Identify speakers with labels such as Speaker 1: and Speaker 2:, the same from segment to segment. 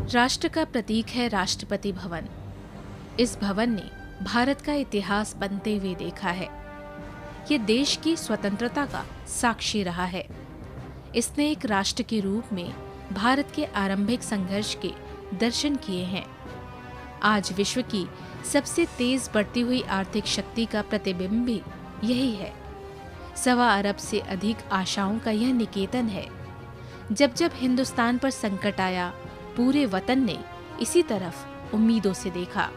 Speaker 1: राष्ट्र का प्रतीक है राष्ट्रपति भवन। इस भवन ने भारत का इतिहास बनते हुए देखा है। ये देश की स्वतंत्रता का साक्षी रहा है। इसने एक राष्ट्र के रूप में भारत के आरंभिक संघर्ष के दर्शन किए हैं। आज विश्व की सबसे तेज बढ़ती हुई आर्थिक शक्ति का प्रतिबिंब भी यही है। 1.25 अरब से अधिक आशाओं का यह निकेतन है। जब जब हिंदुस्तान पर संकट आया, पूरे वतन ने इसी तरफ उम्मीदों से देखा।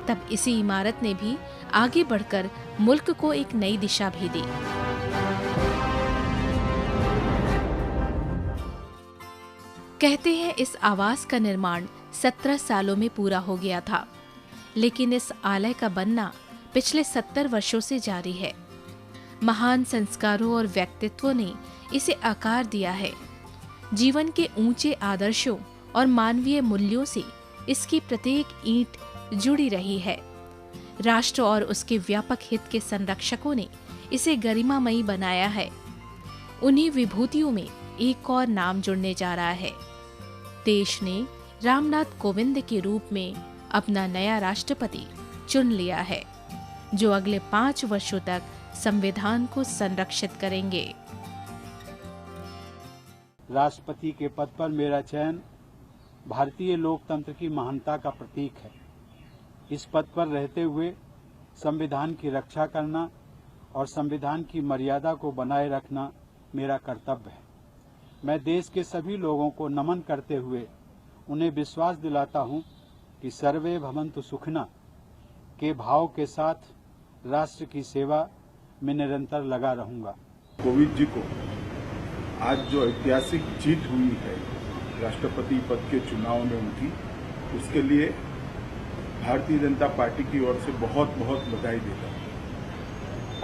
Speaker 1: तब इसी इमारत ने भी आगे बढ़कर मुल्क को एक नई दिशा भी दी। कहते हैं इस आवास का निर्माण 17 सालों में पूरा हो गया था, लेकिन इस आलय का बनना पिछले 70 वर्षों से जारी है। महान संस्कारों और व्यक्तित्वों ने इसे आकार दिया है। जीवन के ऊंचे आदर्शों और मानवीय मूल्यों से इसकी प्रत्येक ईंट जुड़ी रही है। राष्ट्र और उसके व्यापक हित के संरक्षकों ने इसे गरिमामयी बनाया है। उन्हीं विभूतियों में एक और नाम जुड़ने जा रहा है। देश ने रामनाथ कोविंद के रूप में अपना नया राष्ट्रपति चुन लिया है, जो अगले 5 वर्षों तक संविधान को संरक्षित करेंगे।
Speaker 2: राष्ट्रपति के पद पर मेरा चयन भारतीय लोकतंत्र की महानता का प्रतीक है। इस पद पर रहते हुए संविधान की रक्षा करना और संविधान की मर्यादा को बनाए रखना मेरा कर्तव्य है। मैं देश के सभी लोगों को नमन करते हुए उन्हें विश्वास दिलाता हूं कि सर्वे भवन्तु सुखिनः के भाव के साथ राष्ट्र की सेवा में निरंतर लगा रहूंगा।
Speaker 3: कोविंद जी को आज जो ऐतिहासिक जीत हुई है राष्ट्रपति पद के चुनाव में उनकी, उसके लिए भारतीय जनता पार्टी की ओर से बहुत बहुत बधाई देता हूं।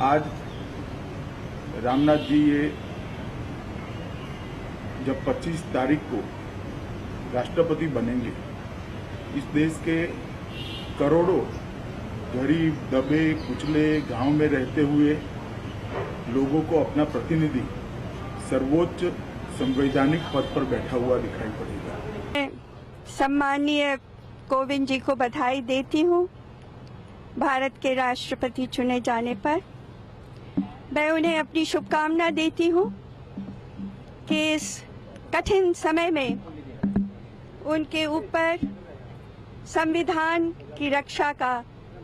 Speaker 3: आज रामनाथ जी ये जब 25 तारीख को राष्ट्रपति बनेंगे, इस देश के करोड़ों गरीब, दबे कुचले गांव में रहते हुए लोगों को अपना प्रतिनिधि सर्वोच्च संवैधानिक पद पर बैठा हुआ दिखाई पड़ेगा।
Speaker 4: सम्माननीय कोविंद जी को बधाई देती हूँ भारत के राष्ट्रपति चुने जाने पर। मैं उन्हें अपनी शुभकामना देती हूँ कि इस कठिन समय में उनके ऊपर संविधान की रक्षा का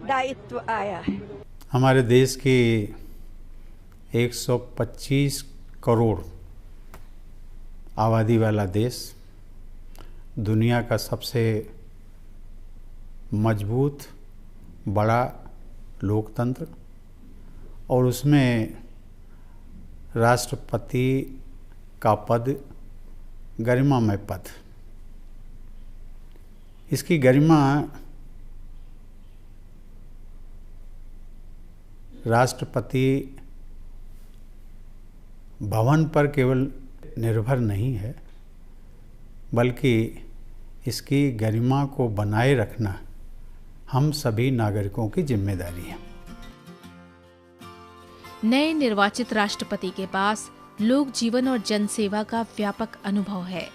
Speaker 4: दायित्व आया है।
Speaker 5: हमारे देश की 125 करोड़ आबादी वाला देश, दुनिया का सबसे मजबूत बड़ा लोकतंत्र, और उसमें राष्ट्रपति का पद गरिमामय पद। इसकी गरिमा राष्ट्रपति भवन पर केवल निर्भर नहीं है, बल्कि इसकी गरिमा को बनाए रखना हम सभी नागरिकों की जिम्मेदारी है।
Speaker 1: नए निर्वाचित राष्ट्रपति के पास लोक जीवन और जनसेवा का व्यापक अनुभव है।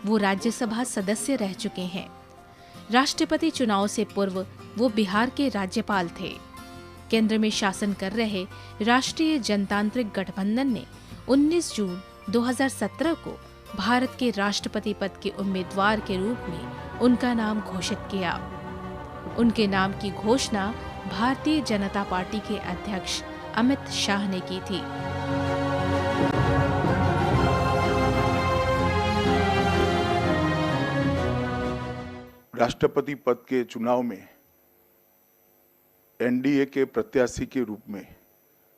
Speaker 1: वो राज्यसभा सदस्य रह चुके हैं। राष्ट्रपति चुनाव से पूर्व वो बिहार के राज्यपाल थे। केंद्र में शासन कर रहे राष्ट्रीय जनतांत्रिक गठबंधन ने 19 जून 2017 को भारत के राष्ट्रपति पद के उम्मीदवार के रूप में उनका नाम घोषित किया। उनके नाम की घोषणा भारतीय जनता पार्टी के अध्यक्ष अमित शाह ने की थी।
Speaker 3: राष्ट्रपति पद के चुनाव में एनडीए के प्रत्याशी के रूप में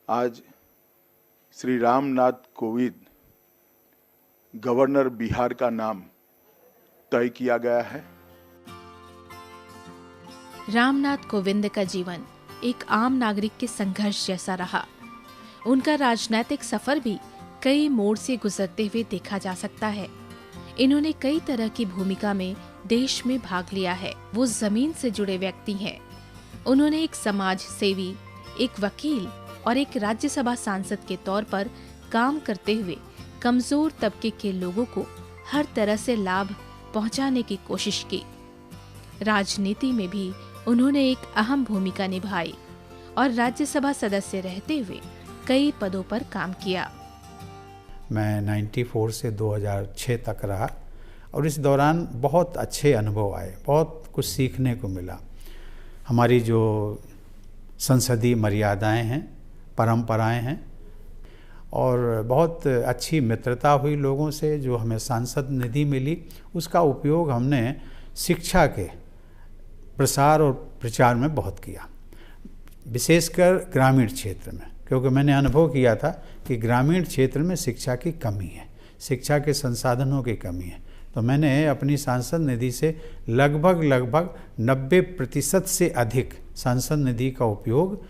Speaker 3: आज श्री रामनाथ कोविंद गवर्नर बिहार का नाम तय किया गया है।
Speaker 1: रामनाथ कोविंद का जीवन एक आम नागरिक के संघर्ष जैसा रहा। उनका राजनीतिक सफर भी कई मोड़ से गुजरते हुए देखा जा सकता है। इन्होंने कई तरह की भूमिका में देश में भाग लिया है। वो जमीन से जुड़े व्यक्ति हैं। उन्होंने एक समाज सेवी, एक वकील और एक राज्यसभा सांसद के तौर पर काम करते हुए कमजोर तबके के लोगों को हर तरह से लाभ पहुंचाने की कोशिश की। राजनीति में भी उन्होंने एक अहम भूमिका निभाई और राज्यसभा सदस्य रहते हुए कई पदों पर काम किया।
Speaker 5: मैं 94 से 2006 तक रहा और इस दौरान बहुत अच्छे अनुभव आए, बहुत कुछ सीखने को मिला। हमारी जो संसदीय मर्यादाएं हैं, परंपराएं हैं, और बहुत अच्छी मित्रता हुई लोगों से। जो हमें सांसद निधि मिली उसका उपयोग हमने शिक्षा के प्रसार और प्रचार में बहुत किया, विशेषकर ग्रामीण क्षेत्र में, क्योंकि मैंने अनुभव किया था कि ग्रामीण क्षेत्र में शिक्षा की कमी है, शिक्षा के संसाधनों की कमी है। तो मैंने अपनी सांसद निधि से लगभग 90% से अधिक सांसद निधि का उपयोग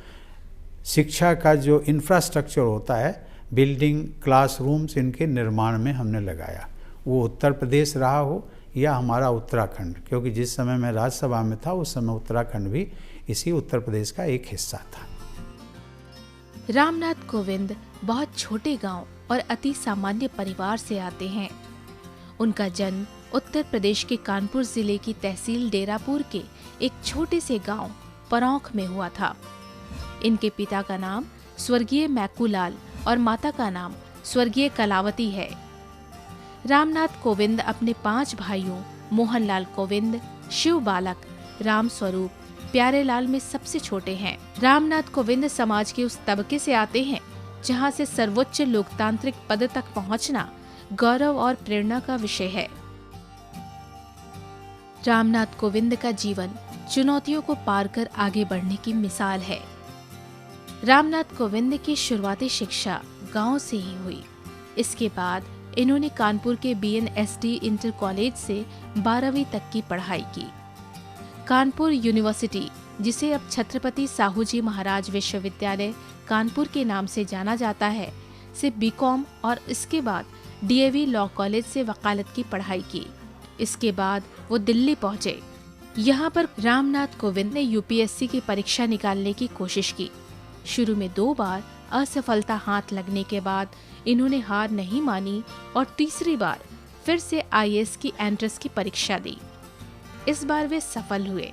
Speaker 5: शिक्षा का जो इंफ्रास्ट्रक्चर होता है, बिल्डिंग, क्लासरूम्स, इनके निर्माण में हमने लगाया। वो उत्तर प्रदेश रहा हो या हमारा उत्तराखंड, क्योंकि जिस समय मैं राज्यसभा में था उस समय उत्तराखंड भी इसी उत्तर प्रदेश का एक हिस्सा था।
Speaker 1: रामनाथ कोविंद बहुत छोटे गांव और अति सामान्य परिवार से आते हैं। उनका जन्म उत्तर प्रदेश के कानपुर जिले की तहसील डेरापुर के एक छोटे से गांव परौंख में हुआ था। इनके पिता का नाम स्वर्गीय मैकूलाल और माता का नाम स्वर्गीय कलावती है। रामनाथ कोविंद अपने 5 भाइयों मोहनलाल कोविंद, शिव बालक, राम स्वरूप, प्यारेलाल में सबसे छोटे हैं। रामनाथ कोविंद समाज के उस तबके से आते हैं जहां से सर्वोच्च लोकतांत्रिक पद तक पहुंचना गौरव और प्रेरणा का विषय है। रामनाथ कोविंद का जीवन चुनौतियों को पार कर आगे बढ़ने की मिसाल है। रामनाथ कोविंद की शुरुआती शिक्षा गांव से ही हुई। इसके बाद इन्होंने कानपुर के BNSD इंटर कॉलेज से 12वीं तक की पढ़ाई की। कानपुर यूनिवर्सिटी, जिसे अब छत्रपति साहूजी महाराज विश्वविद्यालय कानपुर के नाम से जाना जाता है, से BCom और इसके बाद DAV लॉ कॉलेज से वकालत की पढ़ाई की। इसके बाद वो दिल्ली पहुंचे। यहाँ पर रामनाथ कोविंद ने UPSC की परीक्षा निकालने की कोशिश की। शुरू में 2 बार असफलता हाथ लगने के बाद इन्होंने हार नहीं मानी और तीसरी बार फिर से IAS की एंट्रेंस की परीक्षा दी। इस बार वे सफल हुए,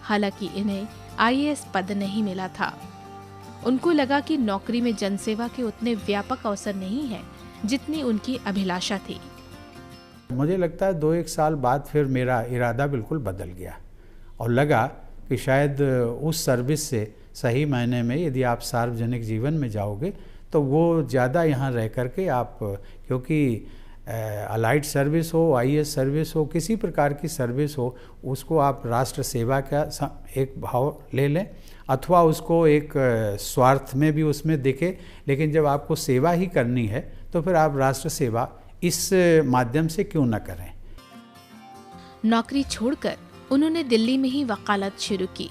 Speaker 1: हालांकि इन्हें IAS पद नहीं मिला था। उनको लगा कि नौकरी में जनसेवा के उतने व्यापक अवसर नहीं हैं जितनी उनकी अभिलाषा थी।
Speaker 5: मुझे लगता है 2-1 साल बाद फिर मेरा इरादा बिल्कुल बदल गया और लगा कि शायद उस सर्विस से सही मायने में यदि आप सार्वजनिक जीवन में जाओगे तो वो ज़्यादा यहाँ रह करके आप, क्योंकि अलाइड सर्विस हो, IAS सर्विस हो, किसी प्रकार की सर्विस हो, उसको आप राष्ट्र सेवा का एक भाव ले लें अथवा उसको एक स्वार्थ में भी उसमें दिखे, लेकिन जब आपको सेवा ही करनी है तो फिर आप राष्ट्र सेवा इस माध्यम से क्यों न करें।
Speaker 1: नौकरी छोड़कर उन्होंने दिल्ली में ही वकालत शुरू की।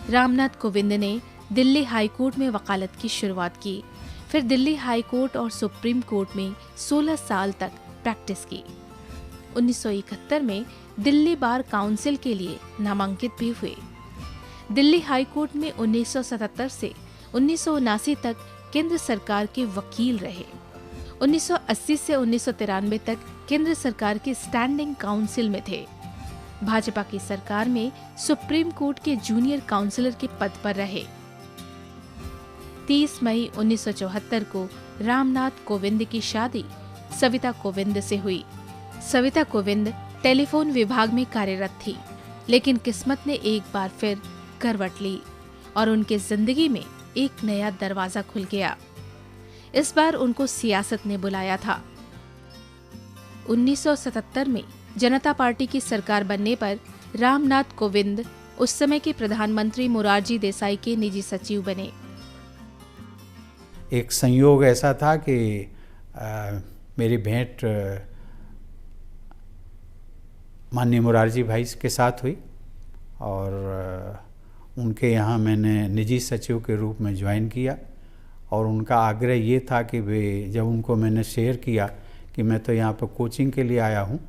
Speaker 1: रामनाथ कोविंद ने दिल्ली हाई कोर्ट में वकालत की शुरुआत की, फिर दिल्ली हाई कोर्ट और सुप्रीम कोर्ट में 16 साल तक प्रैक्टिस की। 1971 में दिल्ली बार काउंसिल के लिए नामांकित भी हुए। दिल्ली हाई कोर्ट में 1977 से 1979 तक केंद्र सरकार के वकील रहे। 1980 से 1993 तक केंद्र सरकार के स्टैंडिंग काउंसिल में थे। भाजपा की सरकार में सुप्रीम कोर्ट के जूनियर काउंसिलर के पद पर रहे। 30 मई 1974 को रामनाथ कोविंद की शादी सविता कोविंद से हुई। सविता कोविंद टेलीफोन विभाग में कार्यरत थी, लेकिन किस्मत ने एक बार फिर करवट ली और उनके जिंदगी में एक नया दरवाजा खुल गया। इस बार उनको सियासत ने बुलाया था। 1977 में जनता पार्टी की सरकार बनने पर रामनाथ कोविंद उस समय के प्रधानमंत्री मोरारजी देसाई के निजी सचिव बने।
Speaker 5: एक संयोग ऐसा था कि मेरी भेंट माननीय मोरारजी भाई के साथ हुई और उनके यहाँ मैंने निजी सचिव के रूप में ज्वाइन किया और उनका आग्रह ये था कि वे, जब उनको मैंने शेयर किया कि मैं तो यहाँ पर कोचिंग के लिए आया हूँ,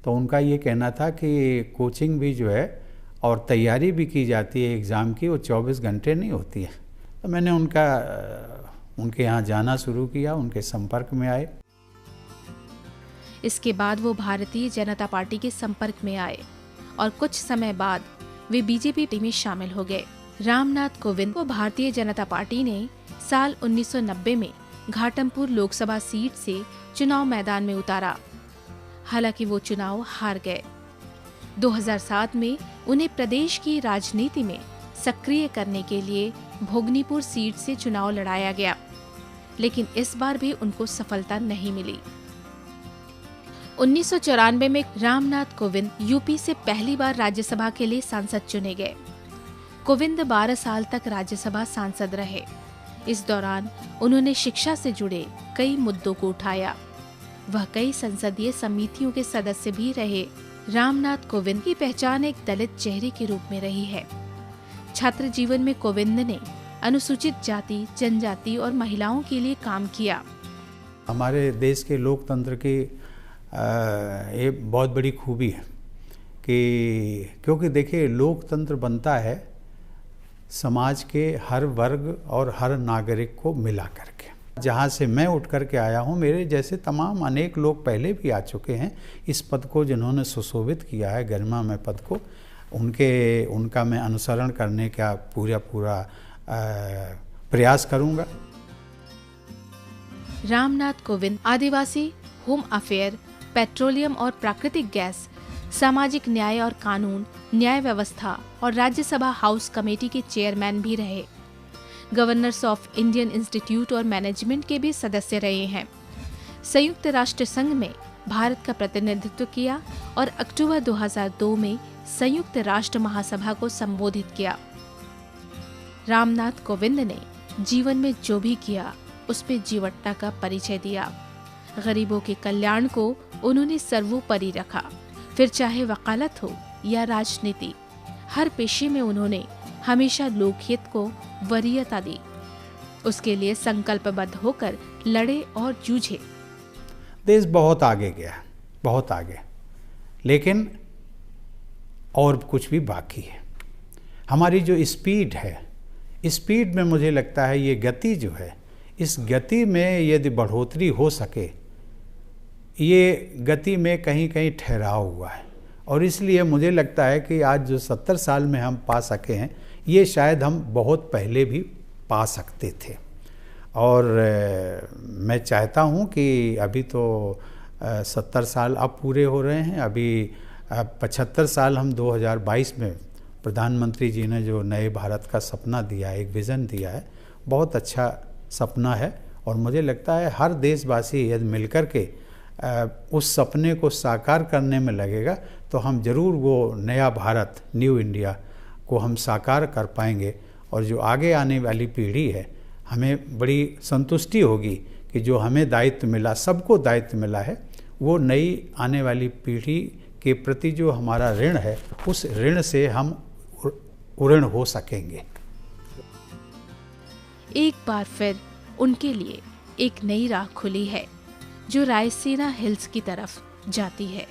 Speaker 5: तो उनका ये कहना था कि कोचिंग भी जो है और तैयारी भी की जाती है एग्ज़ाम की, वो 24 घंटे नहीं होती है। तो मैंने उनके यहाँ जाना शुरू किया, उनके संपर्क में आए।
Speaker 1: इसके बाद वो भारतीय जनता पार्टी के संपर्क में आए और कुछ समय बाद वे बीजेपी में शामिल हो गए। रामनाथ कोविंद को भारतीय जनता पार्टी ने साल 1990 में घाटमपुर लोकसभा सीट से चुनाव मैदान में उतारा। हालांकि वो चुनाव हार गए। 2007 में उन्हें प्रदेश की राजनीति में सक्रिय करने के लिए भोगनीपुर सीट से चुनाव लड़ाया गया, लेकिन इस बार भी उनको सफलता नहीं मिली। 1994 में रामनाथ कोविंद यूपी से पहली बार राज्यसभा के लिए सांसद चुने गए। कोविंद 12 साल तक राज्यसभा सांसद रहे। इस दौरान उन्होंने शिक्षा से जुड़े कई मुद्दों को उठाया। वह कई संसदीय समितियों के सदस्य भी रहे। रामनाथ कोविंद की पहचान एक दलित चेहरे के रूप में रही है। छात्र जीवन में कोविंद ने अनुसूचित जाति, जनजाति और महिलाओं के लिए काम किया।
Speaker 5: हमारे देश के लोकतंत्र की ये बहुत बड़ी खूबी है कि क्योंकि देखिए लोकतंत्र बनता है समाज के हर वर्ग और हर नागरिक को मिला करके। जहाँ से मैं उठ कर के आया हूँ, मेरे जैसे तमाम अनेक लोग पहले भी आ चुके हैं इस पद को, जिन्होंने सुशोभित किया है गरिमामय पद को, उनका मैं अनुसरण करने का पूरा प्रयास करूँगा।
Speaker 1: रामनाथ कोविंद आदिवासी, होम अफेयर, पेट्रोलियम और प्राकृतिक गैस, सामाजिक न्याय और कानून, न्याय व्यवस्था और राज्यसभा हाउस कमेटी के चेयरमैन भी रहे। गवर्नर्स ऑफ इंडियन इंस्टीट्यूट और मैनेजमेंट के भी सदस्य रहे हैं। संयुक्त राष्ट्र संघ में भारत का प्रतिनिधित्व किया और अक्टूबर 2002 में संयुक्त राष्ट्र महासभा को संबोधित किया। रामनाथ कोविंद ने जीवन में जो भी किया उस पे जीवटता का परिचय दिया। गरीबों के कल्याण को उन्होंने सर्वोपरि रखा। फिर चाहे वकालत हो या राजनीति, हर पेशे में उन्होंने हमेशा लोकहित को वरीयता दी। उसके लिए संकल्पबद्ध होकर लड़े और जूझे।
Speaker 5: देश बहुत आगे गया, बहुत आगे, लेकिन और कुछ भी बाकी है। हमारी जो स्पीड है, स्पीड में मुझे लगता है ये गति जो है, इस गति में यदि बढ़ोतरी हो सके, ये गति में कहीं कहीं ठहराव हुआ है। और इसलिए मुझे लगता है कि आज जो 70 साल में हम पा सके हैं, ये शायद हम बहुत पहले भी पा सकते थे। और मैं चाहता हूँ कि अभी तो 70 साल अब पूरे हो रहे हैं, अभी 75 साल हम 2022 में प्रधानमंत्री जी ने जो नए भारत का सपना दिया है, एक विज़न दिया है, बहुत अच्छा सपना है। और मुझे लगता है हर देशवासी यदि मिलकर के उस सपने को साकार करने में लगेगा तो हम जरूर वो नया भारत, न्यू इंडिया को हम साकार कर पाएंगे। और जो आगे आने वाली पीढ़ी है, हमें बड़ी संतुष्टि होगी कि जो हमें दायित्व मिला, सबको दायित्व मिला है, वो नई आने वाली पीढ़ी के प्रति जो हमारा ऋण है, उस ऋण से हम उऋण हो सकेंगे।
Speaker 1: एक बार फिर उनके लिए एक नई राह खुली है जो रायसीना हिल्स की तरफ जाती है।